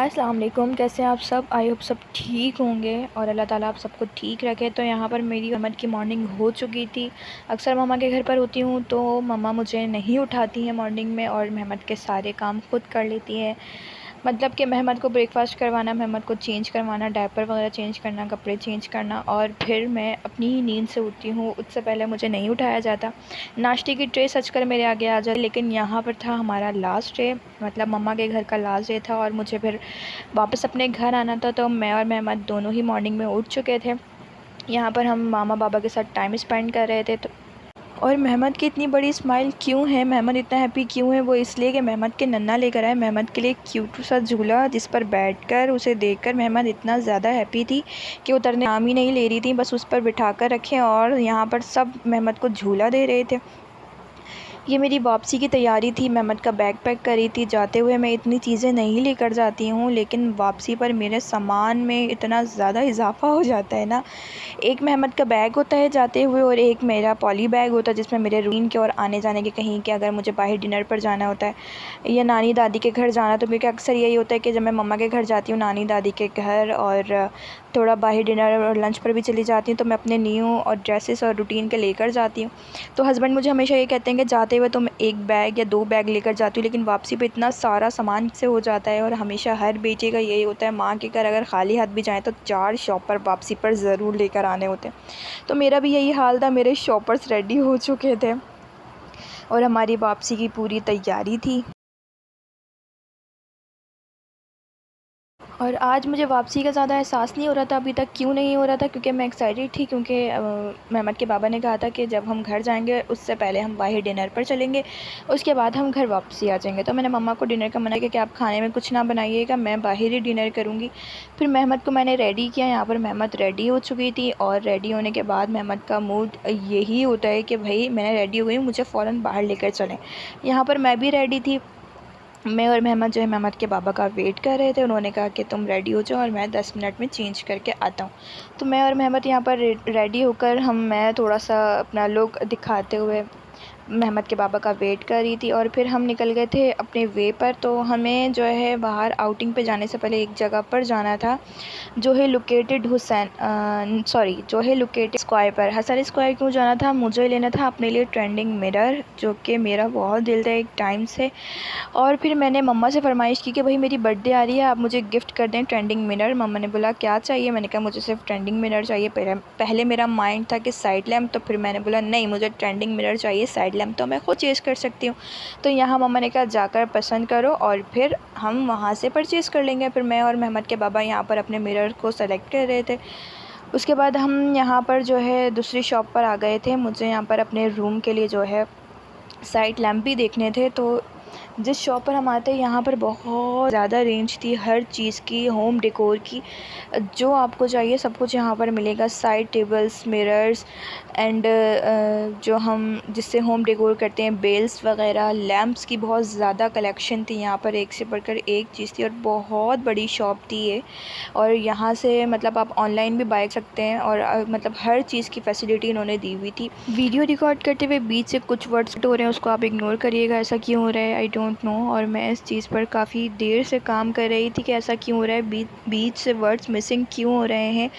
अस्सलाम वालेकुम। कैसे हैं आप सब? आई होप सब ठीक होंगे और अल्लाह ताला आप सबको ठीक रखे। तो यहाँ पर मेरी अहमद की मॉर्निंग हो चुकी थी। अक्सर मम्मा के घर पर होती हूँ तो मम्मा मुझे नहीं उठाती हैं मॉर्निंग में और महमद के सारे काम खुद कर लेती है। मतलब कि महमद को ब्रेकफ़ास्ट करवाना, महमद को चेंज करवाना, डायपर वगैरह चेंज करना, कपड़े चेंज करना और फिर मैं अपनी ही नींद से उठती हूँ। उससे पहले मुझे नहीं उठाया जाता। नाश्ते की ट्रे सच कर मेरे आगे आ जाती, लेकिन यहाँ पर था हमारा लास्ट डे, मतलब मम्मा के घर का लास्ट डे था और मुझे फिर वापस अपने घर आना था। तो मैं और महमद दोनों ही मॉर्निंग में उठ चुके थे। यहाँ पर हम मामा बाबा के साथ टाइम स्पेंड कर रहे थे। तो और महमद की इतनी बड़ी स्माइल क्यों है, महमद इतना हैप्पी क्यों है? वो इसलिए कि महमद के नन्ना लेकर आए महमद के लिए एक क्यूट सा झूला, जिस पर बैठकर उसे देखकर महमद इतना ज़्यादा हैप्पी थी कि उतरने नाम ही नहीं ले रही थी। बस उस पर बिठाकर रखे और यहाँ पर सब महमद को झूला दे रहे थे। ये मेरी वापसी की तैयारी थी। महमद का बैग पैक करी थी। जाते हुए मैं इतनी चीज़ें नहीं लेकर जाती हूँ, लेकिन वापसी पर मेरे सामान में इतना ज़्यादा इजाफ़ा हो जाता है ना। एक महमद का बैग होता है जाते हुए और एक मेरा पॉली बैग होता है, जिसमें मेरे रूटीन के और आने जाने के, कहीं के अगर मुझे बाहर डिनर पर जाना होता है या नानी दादी के घर जाना, तो क्योंकि अक्सर यही होता है कि जब मैं मम्मा के घर जाती हूँ, नानी दादी के घर, और थोड़ा बाहर डिनर और लंच पर भी चली जाती हूँ, तो मैं अपने न्यू और ड्रेसेस और रूटीन के लेकर जाती हूँ। तो हस्बैंड मुझे हमेशा ये कहते हैं कि जाते हुए तुम एक बैग या 2 बैग लेकर जाती हो, लेकिन वापसी पे इतना सारा सामान से हो जाता है। और हमेशा हर बेटे का यही होता है, माँ के घर अगर खाली हाथ भी जाएँ तो 4 शॉपर वापसी पर ज़रूर लेकर आने होते हैं। तो मेरा भी यही हाल था। मेरे शॉपर्स रेडी हो चुके थे और हमारी वापसी की पूरी तैयारी थी। और आज मुझे वापसी का ज़्यादा एहसास नहीं हो रहा था अभी तक। क्यों नहीं हो रहा था? क्योंकि मैं एक्साइटेड थी, क्योंकि महमद के बाबा ने कहा था कि जब हम घर जाएंगे उससे पहले हम बाहर डिनर पर चलेंगे, उसके बाद हम घर वापसी आ जाएंगे। तो मैंने मम्मा को डिनर का मना किया कि आप खाने में कुछ ना बनाइएगा, मैं बाहर ही डिनर करूँगी। फिर महमद को मैंने रेडी किया। यहाँ पर महमद रेडी हो चुकी थी और रेडी होने के बाद महमद का मूड यही होता है कि भाई मैंने रेडी हो गई, मुझे फ़ौरन बाहर लेकर चलें। यहाँ पर मैं भी रेडी थी। मैं और महमद जो है महमद के बाबा का वेट कर रहे थे। उन्होंने कहा कि तुम रेडी हो जाओ और मैं 10 मिनट में चेंज करके आता हूँ। तो मैं और महमद यहाँ पर रेडी होकर मैं थोड़ा सा अपना लुक दिखाते हुए महमद के बाबा का वेट कर रही थी और फिर हम निकल गए थे अपने वे पर। तो हमें जो है बाहर आउटिंग पे जाने से पहले एक जगह पर जाना था, जो है लोकेटेड जो है लोकेटेड स्क्वायर पर। हसन स्क्वायर क्यों जाना था? मुझे लेना था अपने लिए ट्रेंडिंग मिरर, जो कि मेरा बहुत दिल था एक टाइम से। और फिर मैंने मम्मा से फ़रमाइश की कि भाई मेरी बर्थडे आ रही है, आप मुझे गिफ्ट कर दें ट्रेंडिंग मिरर। मम्मा ने बोला क्या चाहिए? मैंने कहा मुझे सिर्फ ट्रेंडिंग मिरर चाहिए। पहले मेरा माइंड था कि साइड लैम्प, तो फिर मैंने बोला नहीं, मुझे ट्रेंडिंग मिरर चाहिए, साइड लैम्प तो मैं खुद चेज़ कर सकती हूँ। तो यहाँ मम्मा ने कहा जाकर पसंद करो और फिर हम वहाँ से परचेज़ कर लेंगे। फिर मैं और महमद के बाबा यहाँ पर अपने मिरर को सेलेक्ट कर रहे थे। उसके बाद हम यहाँ पर जो है दूसरी शॉप पर आ गए थे। मुझे यहाँ पर अपने रूम के लिए जो है साइड लैम्प भी देखने थे। तो जिस शॉप पर हम आते हैं यहाँ पर बहुत ज़्यादा रेंज थी हर चीज़ की, होम डेकोर की। जो आपको चाहिए सब कुछ यहाँ पर मिलेगा। साइड टेबल्स, मिरर्स एंड जो हम जिससे होम डेकोर करते हैं, बेल्स वगैरह, लैम्प्स की बहुत ज़्यादा कलेक्शन थी यहाँ पर। एक से बढ़कर एक चीज़ थी और बहुत बड़ी शॉप थी ये। और यहाँ से मतलब आप ऑनलाइन भी बाय कर सकते हैं और मतलब हर चीज़ की फ़ैसिलिटी इन्होंने दी हुई थी। वीडियो रिकॉर्ड करते हुए बीच से कुछ वर्ड्स हो रहे हैं, उसको आप इग्नोर करिएगा। ऐसा क्यों हो रहा है आई डोंट नो। और मैं इस चीज़ पर काफ़ी देर से काम कर रही थी कि ऐसा क्यों हो रहा है, बीच से वर्ड्स मिसिंग क्यों हो रहे हैं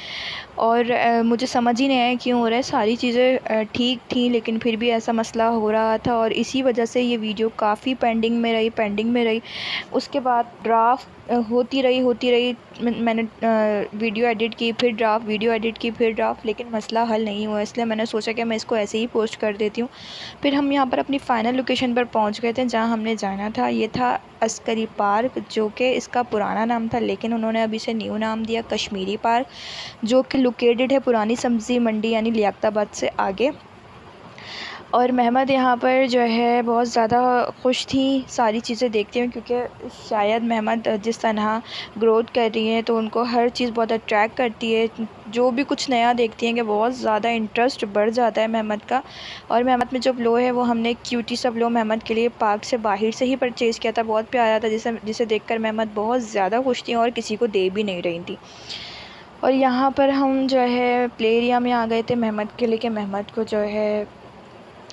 और मुझे समझ ही नहीं आया क्यों हो रहा है। सारी चीज़ें ठीक थी लेकिन फिर भी ऐसा मसला हो रहा था और इसी वजह से ये वीडियो काफ़ी पेंडिंग में रही। उसके बाद ड्राफ्ट होती रही। मैंने वीडियो एडिट की, फिर ड्राफ्ट, वीडियो एडिट की, फिर ड्राफ्ट, लेकिन मसला हल नहीं हुआ। इसलिए मैंने सोचा कि मैं इसको ऐसे ही पोस्ट कर देती हूँ। फिर हम यहाँ पर अपनी फ़ाइनल लोकेशन पर पहुँच गए थे जहाँ हमने जाना था। ये था अस्करी पार्क, जो कि इसका पुराना नाम था, लेकिन उन्होंने अभी इसे न्यू नाम दिया कश्मीरी पार्क, जो कि लोकेटेड है पुरानी सब्ज़ी मंडी यानी लियाकताबाद से आगे। और महमद यहाँ पर जो है बहुत ज़्यादा खुश थी सारी चीज़ें देखते हुए, क्योंकि शायद महमद जिस तरह ग्रोथ कर रही है तो उनको हर चीज़ बहुत अट्रैक्ट करती है। जो भी कुछ नया देखती हैं कि बहुत ज़्यादा इंटरेस्ट बढ़ जाता है महमद का। और महमद में जो ब्लो है वो हमने क्यूटी सा ब्लो महमद के लिए पार्क से बाहर से ही परचेज़ किया था। बहुत प्यारा था, जिसे देखकर महमद बहुत ज़्यादा खुश थी और किसी को दे भी नहीं रही थी। और यहाँ पर हम जो है प्ले एरिया में आ गए थे महमद के लिए कि महमद को जो है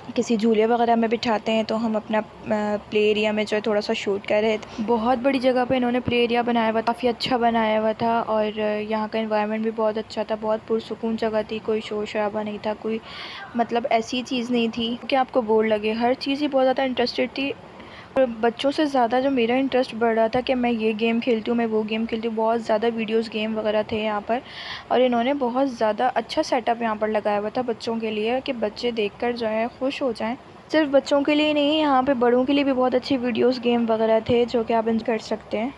किसी झूले वगैरह में बिठाते हैं, तो हम अपना प्ले एरिया में जो है थोड़ा सा शूट कर रहे थे। बहुत बड़ी जगह पे इन्होंने प्ले एरिया बनाया हुआ, काफ़ी अच्छा बनाया हुआ था, और यहाँ का एनवायरनमेंट भी बहुत अच्छा था, बहुत पुरसुकून जगह थी, कोई शोर शराबा नहीं था, कोई मतलब ऐसी चीज़ नहीं थी कि आपको बोर लगे। हर चीज़ ही बहुत ज़्यादा इंटरेस्टेड थी, और बच्चों से ज़्यादा जो मेरा इंटरेस्ट बढ़ रहा था कि मैं ये गेम खेलती हूँ, मैं वो गेम खेलती हूँ, बहुत ज़्यादा वीडियोस गेम वगैरह थे यहाँ पर। और इन्होंने बहुत ज़्यादा अच्छा सेटअप यहाँ पर लगाया हुआ था बच्चों के लिए, कि बच्चे देखकर जो है खुश हो जाएं। सिर्फ बच्चों के लिए नहीं, यहाँ पे बड़ों के लिए भी बहुत अच्छी वीडियोस गेम वगैरह थे, जो कि आप इंजॉय कर सकते हैं।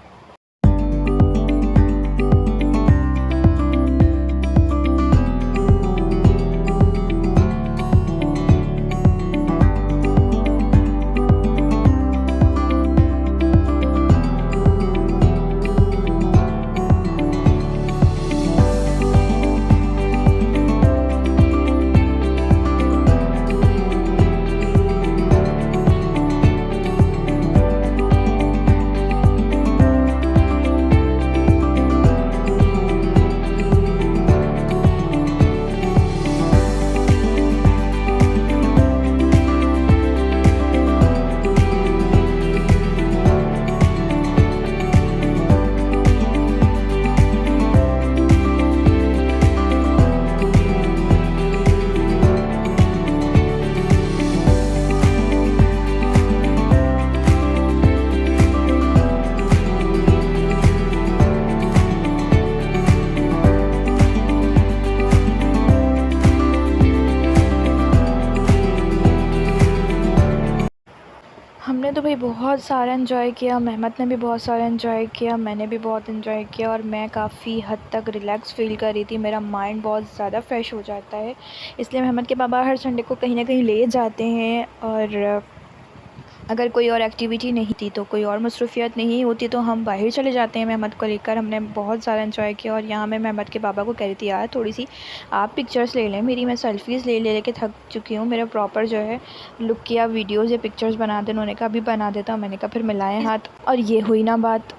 हमने तो भाई बहुत सारा एंजॉय किया, मेहमत ने भी बहुत सारा एंजॉय किया, मैंने भी बहुत एंजॉय किया, और मैं काफ़ी हद तक रिलैक्स फ़ील कर रही थी। मेरा माइंड बहुत ज़्यादा फ्रेश हो जाता है, इसलिए मेहमत के पापा हर संडे को कहीं ना कहीं ले जाते हैं। और अगर कोई और एक्टिविटी नहीं थी, तो कोई और मसरूफियत नहीं होती, तो हम बाहर चले जाते हैं मेहमत को लेकर। हमने बहुत सारा एंजॉय किया, और यहाँ मैं मेहमत के पापा को कह रही थी, यार थोड़ी सी आप पिक्चर्स ले लें मेरी, मैं सेल्फ़ीज़ ले ले लेके थक चुकी हूँ, मेरा प्रॉपर जो है लुक किया वीडियोज़ या पिक्चर्स बना दे। उन्होंने कहा अभी बना देता हूँ। मैंने कहा फिर मिलाएँ हाथ, और ये हुई ना बात।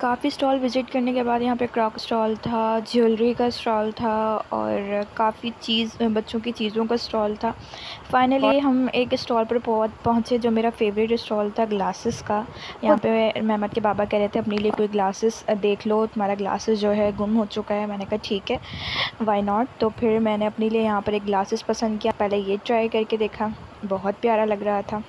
काफ़ी स्टॉल विज़िट करने के बाद यहाँ पे क्राफ्ट स्टॉल था, ज्वेलरी का स्टॉल था, और काफ़ी बच्चों की चीज़ों का स्टॉल था। फाइनली हम एक स्टॉल पर पहुँचे, जो मेरा फेवरेट स्टॉल था ग्लासेस का। यहाँ पे मेहमत के बाबा कह रहे थे अपने लिए कोई ग्लासेस देख लो, तुम्हारा ग्लासेस जो है गुम हो चुका है। मैंने कहा ठीक है, वाई नॉट। तो फिर मैंने अपने लिए यहाँ पर एक ग्लासेस पसंद किया। पहले ये ट्राई करके देखा, बहुत प्यारा लग रहा था।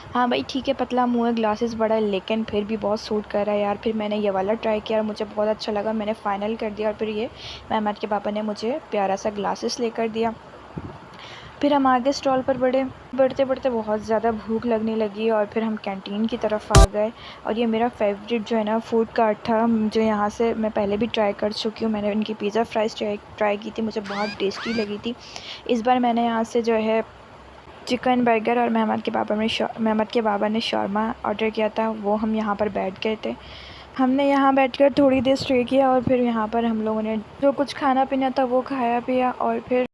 हाँ भाई ठीक है, पतला मुँह है, ग्लासेस बड़ा है, लेकिन फिर भी बहुत सूट कर रहा है यार। फिर मैंने ये वाला ट्राई किया और मुझे बहुत अच्छा लगा, मैंने फ़ाइनल कर दिया। और फिर ये मेहमत के पापा ने मुझे प्यारा सा ग्लासेस लेकर दिया। फिर हम आगे स्टॉल पर बढ़ते बढ़ते बहुत ज़्यादा भूख लगने लगी, और फिर हम कैंटीन की तरफ आ गए। और ये मेरा फेवरेट जो है ना फूड कार्ट था, जो यहाँ से मैं पहले भी ट्राई कर चुकी हूँ। मैंने इनकी पिज़्ज़ा फ्राइज़ ट्राई की थी, मुझे बहुत टेस्टी लगी थी। इस बार मैंने यहाँ से जो है चिकन बर्गर, और मेहमत के बाबा ने शौरमा ऑर्डर किया था। वो हम यहाँ पर बैठ गए थे। हमने यहाँ बैठकर थोड़ी देर स्टे किया, और फिर यहाँ पर हम लोगों ने जो कुछ खाना पीना था वो खाया पिया। और फिर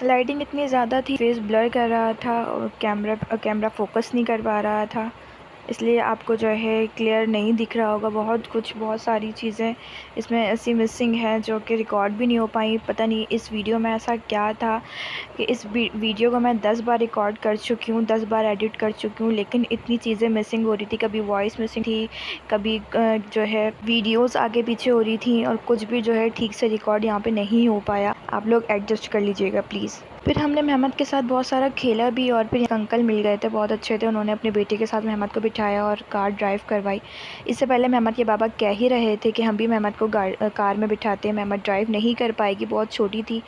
लाइटिंग इतनी ज़्यादा थी, फेस ब्लर कर रहा था, और कैमरा फोकस नहीं कर पा रहा था। इसलिए आपको जो है क्लियर नहीं दिख रहा होगा। बहुत सारी चीज़ें इसमें ऐसी मिसिंग हैं जो कि रिकॉर्ड भी नहीं हो पाई। पता नहीं इस वीडियो में ऐसा क्या था कि इस वीडियो को मैं 10 बार रिकॉर्ड कर चुकी हूँ, 10 बार एडिट कर चुकी हूँ, लेकिन इतनी चीज़ें मिसिंग हो रही थी। कभी वॉइस मिसिंग थी, कभी जो है वीडियोस आगे पीछे हो रही थी, और कुछ भी जो है ठीक से रिकॉर्ड यहाँ पे नहीं हो पाया। आप लोग एडजस्ट कर लीजिएगा प्लीज़। फिर हमने मेहमद के साथ बहुत सारा खेला भी, और फिर एक अंकल मिल गए थे, बहुत अच्छे थे। उन्होंने अपने बेटे के साथ मेहमद को बिठाया और कार ड्राइव करवाई। इससे पहले मेहमद के बाबा कह ही रहे थे कि हम भी मेहमद को कार में बिठाते हैं, मेहमद ड्राइव नहीं कर पाएगी, बहुत छोटी थी,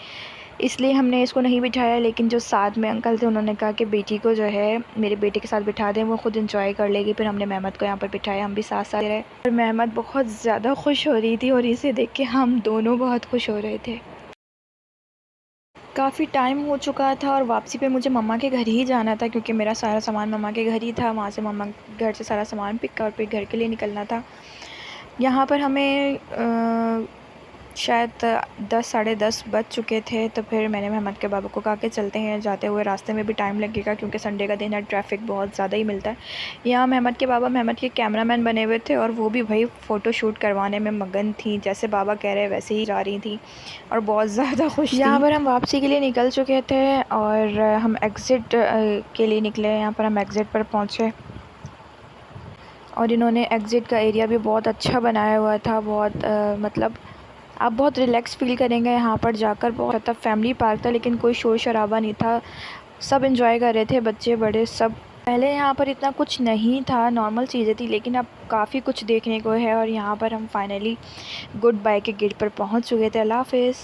इसलिए हमने इसको नहीं बिठाया। लेकिन जो साथ में अंकल थे उन्होंने कहा कि बेटी को जो है मेरे बेटे के साथ बिठा दें, वो खुद इंजॉय कर लेगी। फिर हमने मेहमद को यहाँ पर बिठाया, हम भी साथ साथ रहे, और मेहमद बहुत ज़्यादा खुश हो रही थी, और इसे देख के हम दोनों बहुत खुश हो रहे थे। काफ़ी टाइम हो चुका था और वापसी पे मुझे मम्मा के घर ही जाना था, क्योंकि मेरा सारा सामान मम्मा के घर ही था। वहाँ से मम्मा घर से सारा सामान पिक कर और फिर घर के लिए निकलना था। यहाँ पर हमें शायद 10 साढ़े 10 बज चुके थे। तो फिर मैंने मेहमद के बाबा को कहा कि चलते हैं, जाते हुए रास्ते में भी टाइम लगेगा क्योंकि संडे का दिन है, ट्रैफिक बहुत ज़्यादा ही मिलता है। यहाँ मेहमद के बाबा मेहमद के कैमरामैन बने हुए थे, और वो भी भाई फ़ोटो शूट करवाने में मगन थी, जैसे बाबा कह रहे वैसे ही जा रही थी, और बहुत ज़्यादा खुश थी। यहाँ पर हम वापसी के लिए निकल चुके थे, और हम एग्ज़िट के लिए निकले। यहाँ पर हम एग्ज़िट पर पहुँचे, और इन्होंने एग्ज़िट का एरिया भी बहुत अच्छा बनाया हुआ था। बहुत मतलब आप बहुत रिलैक्स फ़ील करेंगे यहाँ पर जाकर। बहुत अच्छा फैमिली पार्क था, लेकिन कोई शोर शराबा नहीं था, सब एंजॉय कर रहे थे, बच्चे बड़े सब। पहले यहाँ पर इतना कुछ नहीं था, नॉर्मल चीज़ें थी, लेकिन अब काफ़ी कुछ देखने को है। और यहाँ पर हम फाइनली गुड बाय के गेट पर पहुँच चुके थे। अल्लाह हाफ़िज़।